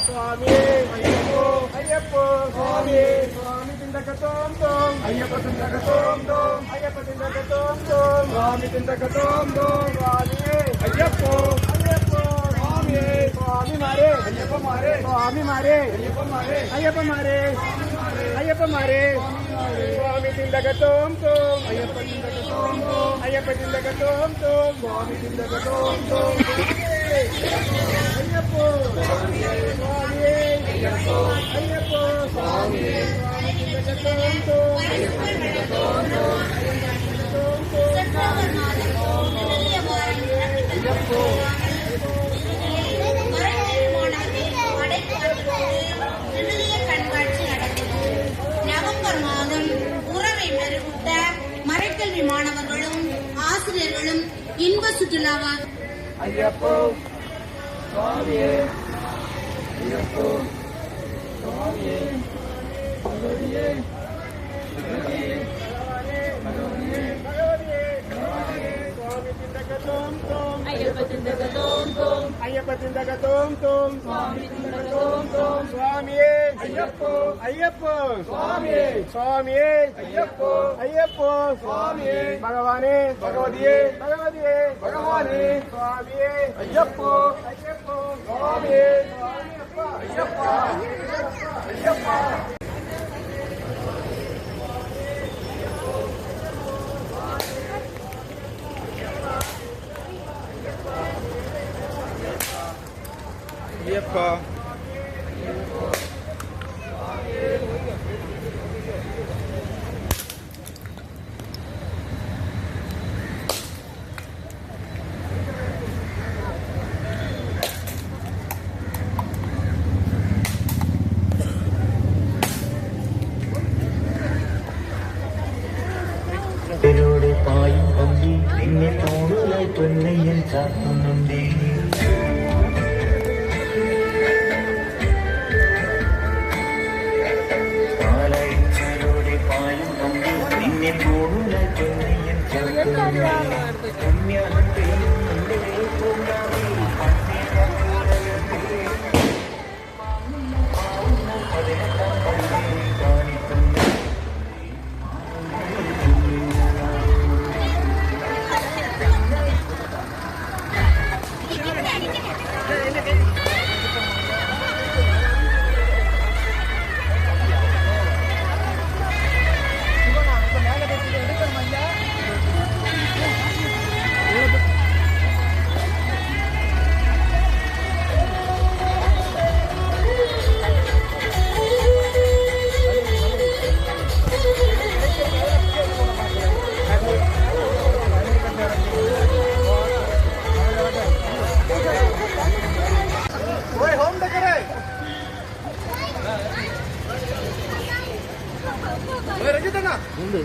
சுவாமி ஐயப்போ சுவாமி சுவாமி திண்டகத்தோம் தோம் ஐயப்ப திண்டகத்தோம் தோம் ஐயப்ப திண்டகத்தோம் தோம் சுவாமி திண்டகத்தோம் தோம் சுவாமி ஐயப்போ ஐயப்போ சுவாமி சுவாமி மாரே ஐயப்ப மாரே சுவாமி மாரே ஐயப்ப மாரே ஐயப்ப மாரே ஐயப்ப மாரே சுவாமி திண்டகத்தோம் தோம் ஐயப்ப திண்டகத்தோம் தோம் ஐயப்ப திண்டகத்தோம் தோம் சுவாமி திண்டகத்தோம் தோம் ஐயப்போ சுவாமி ஐயப்போ ஐயப்போ சுவாமி சுவாமி திண்டகத்தோம் தோம் ஐயப்ப திண்டகத்தோம் தோம் ஐயப்போ கண்காட்சி நடந்தது. நவம்பர் மாதம் உறவை மெருகூட்ட மறைக்கல்வி மாணவர்களும் ஆசிரியர்களும் இன்ப சுற்றுலாவாக ஐயப்போ சுவாமியே ஐயப்போ சுவாமியே பகவதியே பகவதியே பகவதியே சுவாமி திண்டகத்தோம் தோம் ஐயப்ப திண்டகத்தோம் தோம் ஐயப்ப திண்டகத்தோம் தோம் சுவாமி திண்டகத்தோம் தோம் சுவாமியே ஐயப்போ ஐயப்போ சுவாமியே சுவாமியே ஐயப்போ ஐயப்போ சுவாமியே பகவானே பகவதியே பகவதியே பகவானே சுவாமியே ஐயப்போ ஐயப்போ சுவாமியே சுவாமியப்பா ஐயப்பா ஐயப்பா ஐயப்பா പായും പമ്പി നിന്നെ തോണുലായി പൊന്നയ്യൻ ചാക്കുന്നുണ്ടേ പാലഴിച്ചലോടെ പായും പമ്പി നിന്നെ തോണുലായി പൊന്നയ്യൻ ചാക്കുന്നുണ്ടേ പുണ്യാഹത്തെ നിന്റെ പൂങ്കാവേ ഉണ്ട്